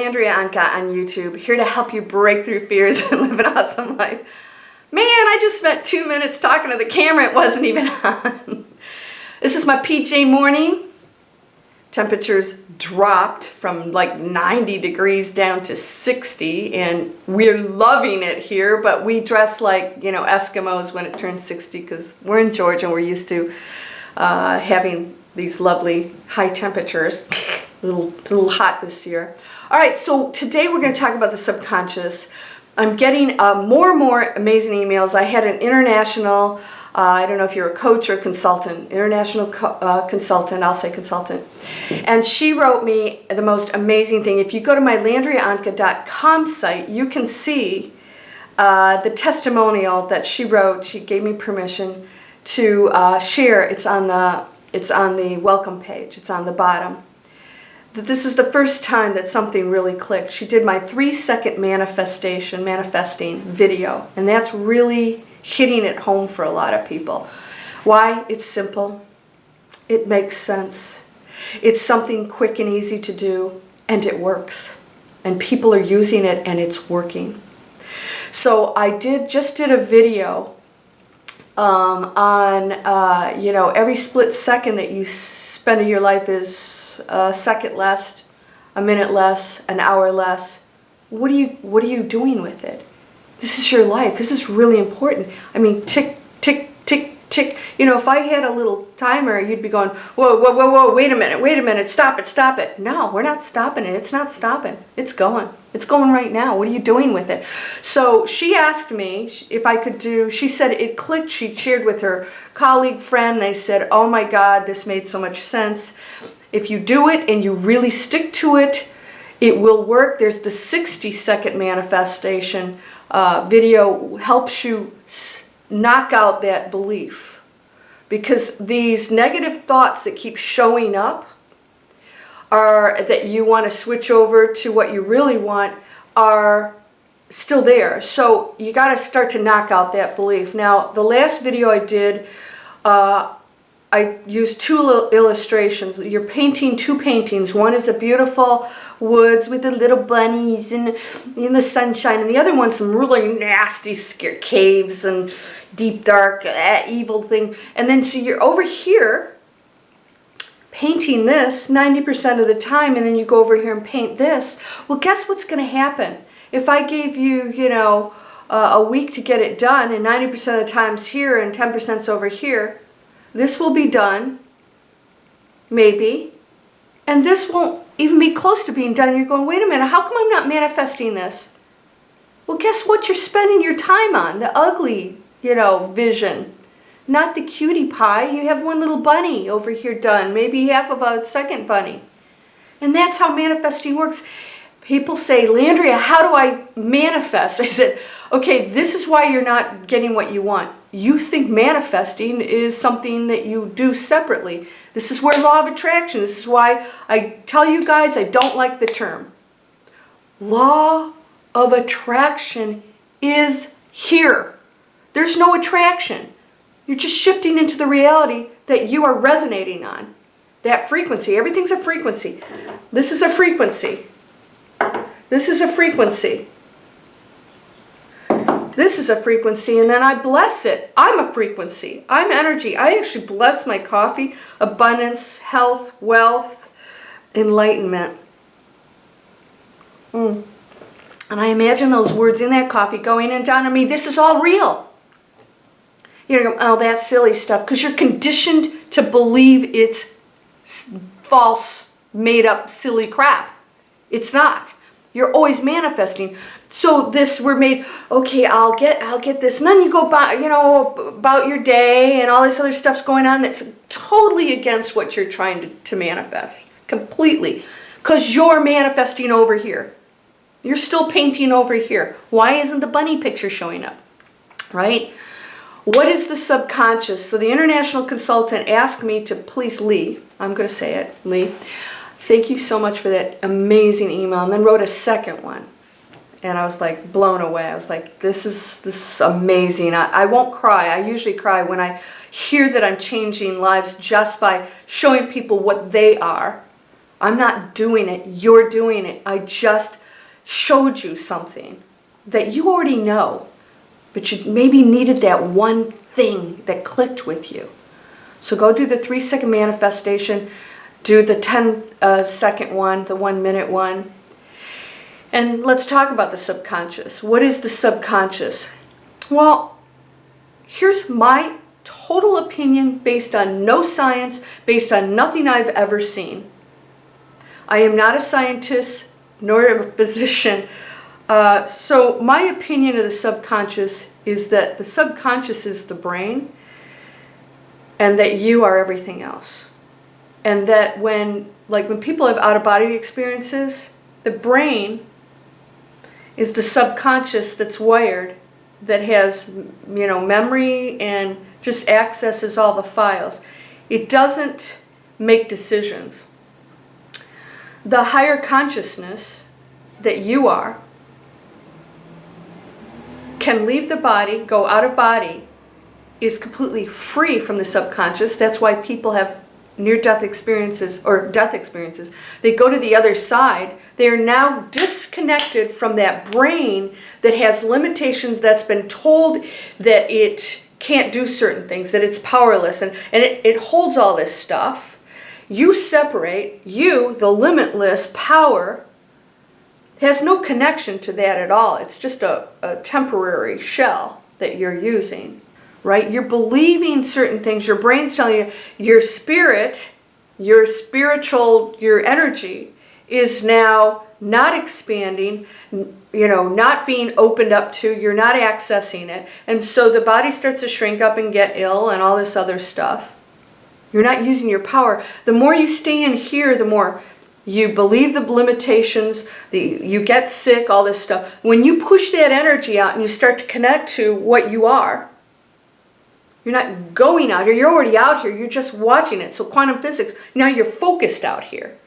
Landria Onkka on YouTube, here to help you break through fears and live an awesome life. Man, I just spent 2 minutes talking to the camera, it wasn't even on. This is my PJ morning. Temperatures dropped from like 90 degrees down to 60, and we're loving it here, but we dress like, you know, Eskimos when it turns 60 because we're in Georgia and we're used to having these lovely high temperatures. a little hot this year. All right, so today we're going to talk about the subconscious. I'm getting more and more amazing emails. I had an international, I don't know if you're a coach or consultant, international consultant, I'll say consultant. And she wrote me the most amazing thing. If you go to my landriaonka.com site, you can see the testimonial that she wrote. She gave me permission to share. It's on the welcome page. It's on the bottom. This is the first time that something really clicked. She did my 3-second manifesting video, and that's really hitting it home for a lot of people. Why? It's simple. It makes sense. It's something quick and easy to do, and it works. And people are using it, and it's working. So I just did a video on, you know, every split second that you spend in your life is a second less, a minute less, an hour less. What are you doing with it? This is your life. This is really important. I mean, tick, tick, tick, tick. You know, if I had a little timer, you'd be going, whoa, whoa, whoa, whoa, wait a minute, stop it, stop it. No, we're not stopping it. It's not stopping. It's going. It's going right now. What are you doing with it? So she asked me if I could do, she said it clicked. She shared with her colleague, friend. They said, oh my God, this made so much sense. If you do it and you really stick to it, it will work. There's the 60-second manifestation video, helps you knock out that belief. Because these negative thoughts that keep showing up are that you want to switch over to what you really want are still there. So you got to start to knock out that belief. Now, the last video I did, I used 2 illustrations. You're painting 2 paintings. One is a beautiful woods with the little bunnies in the sunshine, and the other one's some really nasty scare caves and deep dark evil thing. And then so you're over here painting this 90% of the time, and then you go over here and paint this. Well, guess what's going to happen? If I gave you, you know, a week to get it done, and 90% of the time's here and 10%'s over here, this will be done, maybe, and this won't even be close to being done. You're going, wait a minute, how come I'm not manifesting this? Well, guess what you're spending your time on? The ugly, you know, vision, not the cutie pie. You have one little bunny over here done, maybe half of a second bunny. And that's how manifesting works. People say, Landria, how do I manifest? I said, okay, this is why you're not getting what you want. You think manifesting is something that you do separately. This is where law of attraction, this is why I tell you guys I don't like the term. Law of attraction is here. There's no attraction. You're just shifting into the reality that you are resonating on. That frequency, everything's a frequency. This is a frequency. This is a frequency. This is a frequency, and then I bless it. I'm a frequency. I'm energy. I actually bless my coffee. Abundance, health, wealth, enlightenment. And I imagine those words in that coffee going in down on me. This is all real. You're going, oh, that's silly stuff, because you're conditioned to believe it's false, made-up, silly crap. It's not. You're always manifesting. So this, we're made, okay, I'll get this. And then you go by, you know, about your day and all this other stuff's going on that's totally against what you're trying to manifest. Completely. Because you're manifesting over here. You're still painting over here. Why isn't the bunny picture showing up? Right? What is the subconscious? So the international consultant asked me to please, Lee, I'm going to say it, Lee, thank you so much for that amazing email, and then wrote a second one. And I was like blown away. I was like, this is amazing. I won't cry. I usually cry when I hear that I'm changing lives just by showing people what they are. I'm not doing it. You're doing it. I just showed you something that you already know, but you maybe needed that one thing that clicked with you. So go do the 3-second manifestation, do the 10-second one, the 1-minute one. And let's talk about the subconscious. What is the subconscious? Well, here's my total opinion based on no science, based on nothing I've ever seen. I am not a scientist nor a physician. So my opinion of the subconscious is that the subconscious is the brain and that you are everything else. And that when people have out-of-body experiences, the brain is the subconscious that's wired, that has, memory and just accesses all the files. It doesn't make decisions. The higher consciousness that you are can leave the body, go out of body, is completely free from the subconscious. That's why people have near-death experiences or death experiences. They go to the other side. They are now disconnected from that brain that has limitations, that's been told that it can't do certain things, that it's powerless, and it holds all this stuff. You separate, the limitless power, has no connection to that at all. It's just a temporary shell that you're using, right? You're believing certain things. Your brain's telling you your spirit, your spiritual, your energy is now not expanding, not being opened up to, you're not accessing it. And so the body starts to shrink up and get ill and all this other stuff. You're not using your power. The more you stay in here, the more you believe the limitations, you get sick, all this stuff. When you push that energy out and you start to connect to what you are, you're not going out here, you're already out here, you're just watching it. So quantum physics, now you're focused out here.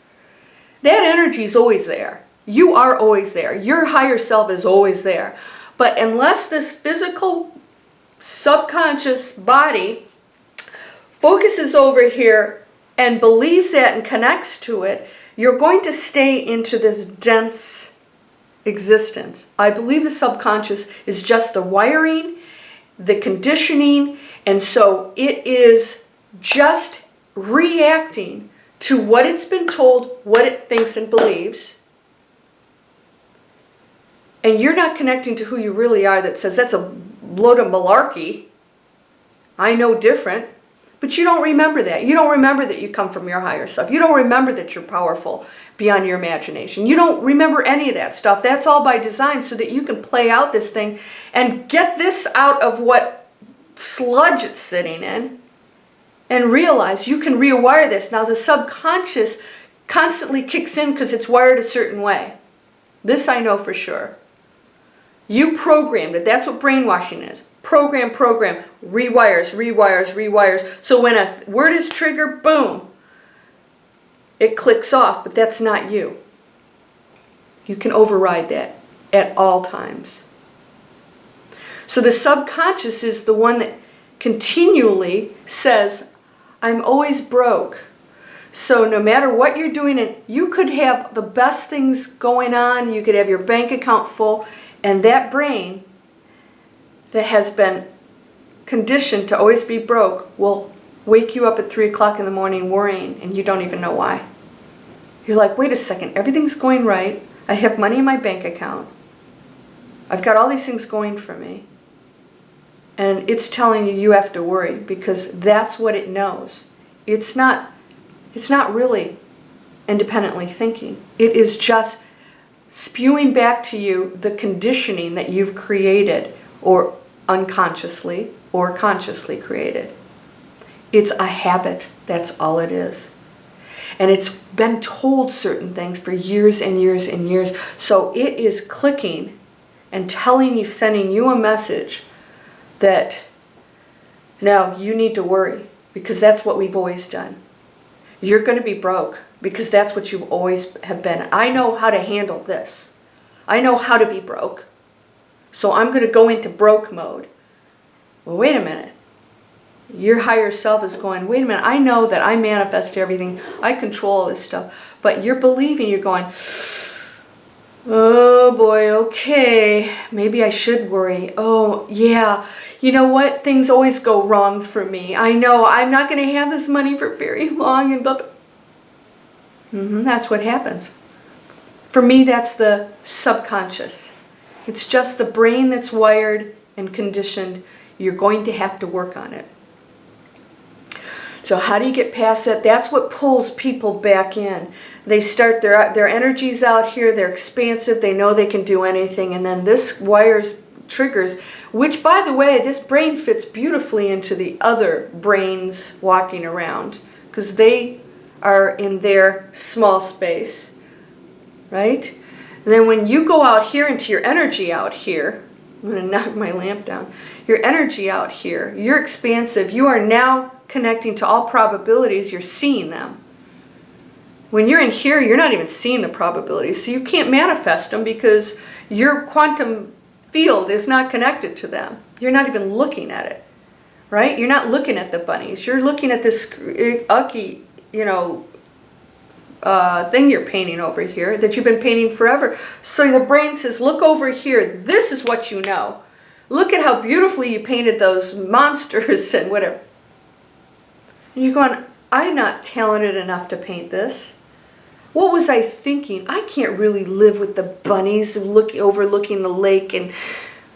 That energy is always there. You are always there. Your higher self is always there. But unless this physical, subconscious body focuses over here and believes that and connects to it, you're going to stay into this dense existence. I believe the subconscious is just the wiring, the conditioning, and so it is just reacting to what it's been told, what it thinks and believes. And you're not connecting to who you really are, that says, that's a load of malarkey. I know different. But you don't remember that. You don't remember that you come from your higher self. You don't remember that you're powerful beyond your imagination. You don't remember any of that stuff. That's all by design so that you can play out this thing and get this out of what sludge it's sitting in and realize you can rewire this. Now the subconscious constantly kicks in because it's wired a certain way. This I know for sure. You programmed it. That's what brainwashing is. Program, rewires. So when a word is triggered, boom, it clicks off, but that's not you. You can override that at all times. So the subconscious is the one that continually says, I'm always broke. So no matter what you're doing, and you could have the best things going on, you could have your bank account full, and that brain that has been conditioned to always be broke will wake you up at 3 o'clock in the morning worrying, and you don't even know why. You're like, wait a second, everything's going right. I have money in my bank account. I've got all these things going for me. And it's telling you you have to worry because that's what it knows. It's not really independently thinking. It is just spewing back to you the conditioning that you've created or unconsciously or consciously created. It's a habit. That's all it is. And it's been told certain things for years and years and years. So it is clicking and telling you, sending you a message that now you need to worry because that's what we've always done. You're going to be broke because that's what you always have been. I know how to handle this. I know how to be broke. So I'm going to go into broke mode. Well, wait a minute. Your higher self is going, wait a minute, I know that I manifest everything. I control all this stuff. But you're believing, you're going, oh boy, okay, maybe I should worry. Oh yeah, you know what? Things always go wrong for me. I know I'm not going to have this money for very long and blah, blah. That's what happens. For me, that's the subconscious. It's just the brain that's wired and conditioned. You're going to have to work on it. So how do you get past that? That's what pulls people back in. They start, their energy's out here, they're expansive, they know they can do anything, and then this triggers, which by the way, this brain fits beautifully into the other brains walking around, because they are in their small space, right? And then when you go out here into your energy out here, I'm going to knock my lamp down, your energy out here, you're expansive, you are now connecting to all probabilities, you're seeing them. When you're in here, you're not even seeing the probabilities, so you can't manifest them because your quantum field is not connected to them. You're not even looking at it, right? You're not looking at the bunnies. You're looking at this ucky, thing you're painting over here that you've been painting forever. So the brain says, look over here. This is what you know. Look at how beautifully you painted those monsters and whatever. And you're going, I'm not talented enough to paint this. What was I thinking? I can't really live with the bunnies overlooking the lake. And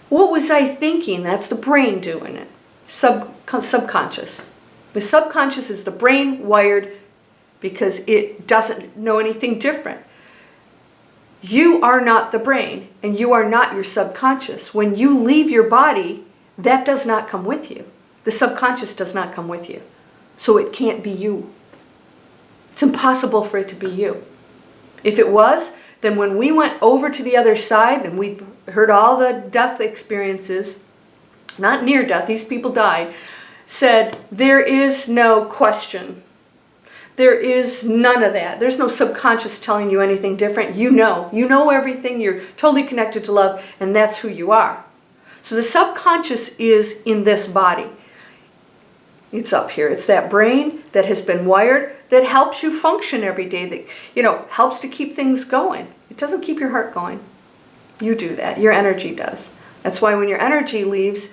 what was I thinking? That's the brain doing it. Subconscious. The subconscious is the brain wired because it doesn't know anything different. You are not the brain, and you are not your subconscious. When you leave your body, that does not come with you. The subconscious does not come with you. So it can't be you. It's impossible for it to be you. If it was, then when we went over to the other side, and we've heard all the death experiences, not near death, these people died, said, there is no question. There is none of that. There's no subconscious telling you anything different. You know everything. You're totally connected to love, and that's who you are. So the subconscious is in this body. It's up here. It's that brain that has been wired that helps you function every day, that, helps to keep things going. It doesn't keep your heart going. You do that. Your energy does. That's why when your energy leaves,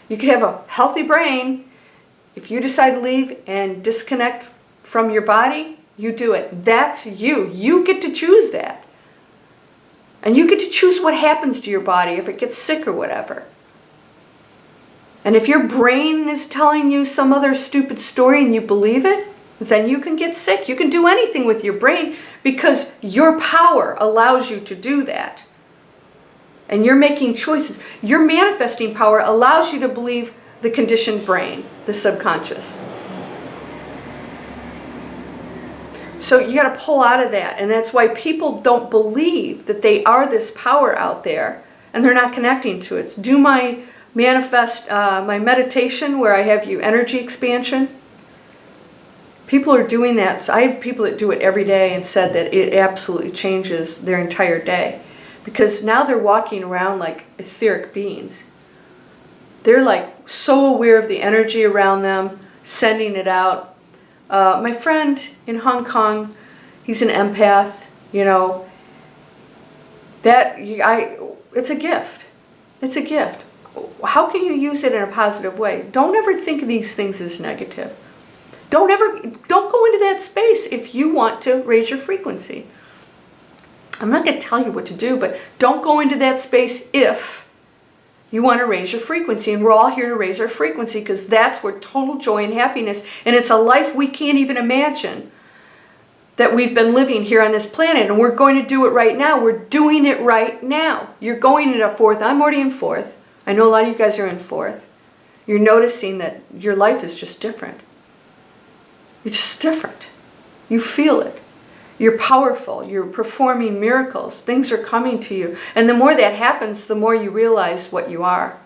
you can have a healthy brain. If you decide to leave and disconnect from your body, you do it. That's you. You get to choose that. And you get to choose what happens to your body, if it gets sick or whatever. And if your brain is telling you some other stupid story and you believe it, then you can get sick. You can do anything with your brain because your power allows you to do that. And you're making choices. Your manifesting power allows you to believe the conditioned brain, the subconscious. So you got to pull out of that. And that's why people don't believe that they are this power out there and they're not connecting to it. Do my my meditation where I have you energy expansion. People are doing that. So I have people that do it every day and said that it absolutely changes their entire day. Because now they're walking around like etheric beings. They're like so aware of the energy around them, sending it out. My friend in Hong Kong, he's an empath, it's a gift. It's a gift. How can you use it in a positive way? Don't ever think of these things as negative. Don't go into that space if you want to raise your frequency. I'm not going to tell you what to do, but don't go into that space if you want to raise your frequency. And we're all here to raise our frequency because that's where total joy and happiness, and it's a life we can't even imagine that we've been living here on this planet, and we're going to do it right now. We're doing it right now. You're going into fourth. I'm already in fourth. I know a lot of you guys are in fourth. You're noticing that your life is just different. It's just different. You feel it. You're powerful. You're performing miracles. Things are coming to you. And the more that happens, the more you realize what you are.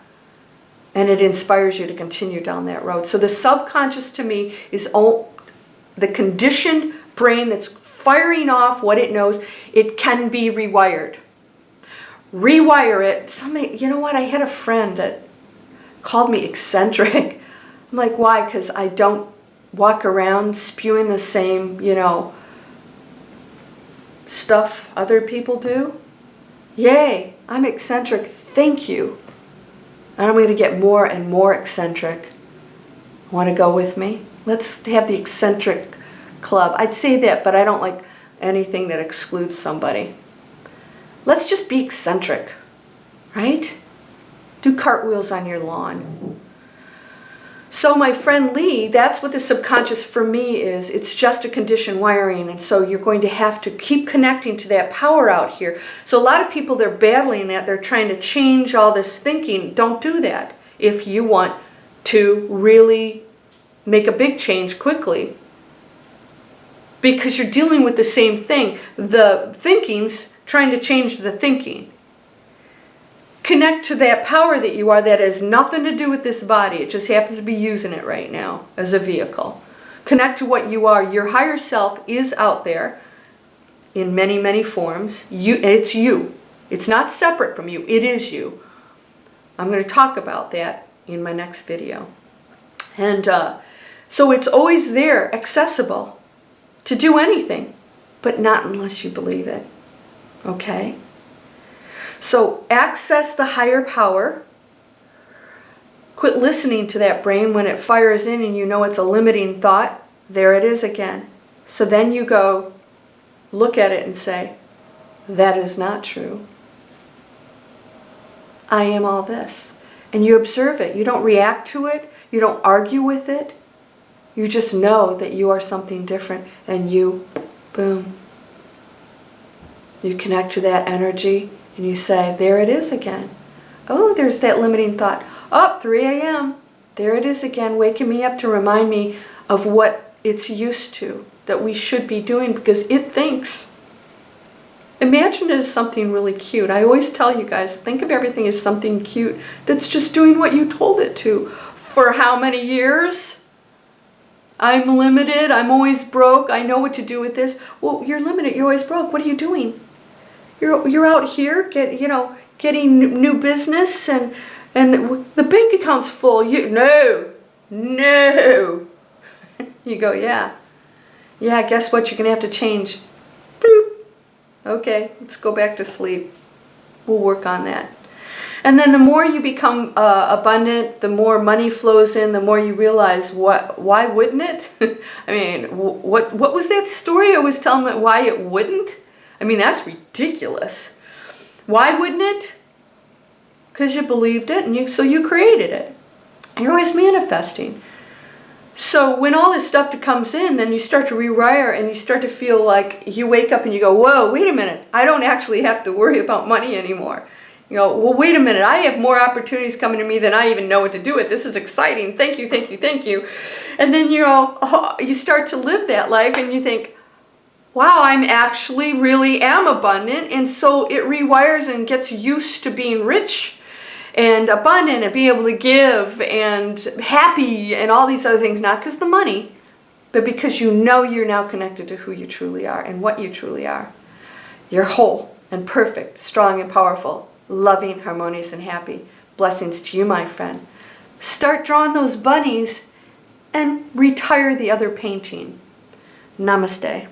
And it inspires you to continue down that road. So the subconscious to me is the conditioned brain that's firing off what it knows. It can be rewired. Rewire it. Somebody, you know what? I had a friend that called me eccentric. I'm I'm like, why? Because I don't walk around spewing the same, stuff other people do? Yay, I'm eccentric, thank you. And I'm going to get more and more eccentric. Want to go with me? Let's have the eccentric club. I'd say that, but I don't like anything that excludes somebody. Let's just be eccentric, right? Do cartwheels on your lawn. So my friend Lee, that's what the subconscious for me is. It's just a conditioned wiring. And so you're going to have to keep connecting to that power out here. So a lot of people, they're battling that. They're trying to change all this thinking. Don't do that if you want to really make a big change quickly. Because you're dealing with the same thing. The thinking's trying to change the thinking. Connect to that power that you are that has nothing to do with this body. It just happens to be using it right now as a vehicle. Connect to what you are. Your higher self is out there in many, many forms. It's you. It's not separate from you. It is you. I'm going to talk about that in my next video. And so it's always there, accessible to do anything, but not unless you believe it. Okay? So access the higher power. Quit listening to that brain when it fires in and you know it's a limiting thought. There it is again. So then you go look at it and say, that is not true. I am all this. And you observe it. You don't react to it. You don't argue with it. You just know that you are something different and you, boom. You connect to that energy. And you say, there it is again. Oh, there's that limiting thought. Oh, 3 a.m. There it is again, waking me up to remind me of what it's used to, that we should be doing because it thinks. Imagine it as something really cute. I always tell you guys, think of everything as something cute that's just doing what you told it to. For how many years? I'm limited. I'm always broke. I know what to do with this. Well, you're limited. You're always broke. What are you doing? You're out here getting new business and the bank account's full. No. You go, yeah, guess what? You're going to have to change. Boop. Okay, let's go back to sleep. We'll work on that. And then the more you become abundant, the more money flows in, the more you realize, why wouldn't it? I mean, what was that story I was telling me why it wouldn't? I mean, that's ridiculous. Why wouldn't it? Because you believed it, and so you created it. You're always manifesting. So when all this stuff comes in, then you start to rewire, and you start to feel like you wake up and you go, whoa, wait a minute. I don't actually have to worry about money anymore. You go, well, wait a minute. I have more opportunities coming to me than I even know what to do with. This is exciting. Thank you, thank you, thank you. And then you start to live that life, and you think, wow, I'm actually really am abundant. And so it rewires and gets used to being rich and abundant and being able to give and happy and all these other things, not because the money, but because you know you're now connected to who you truly are and what you truly are. You're whole and perfect, strong and powerful, loving, harmonious, and happy. Blessings to you, my friend. Start drawing those bunnies and retire the other painting. Namaste.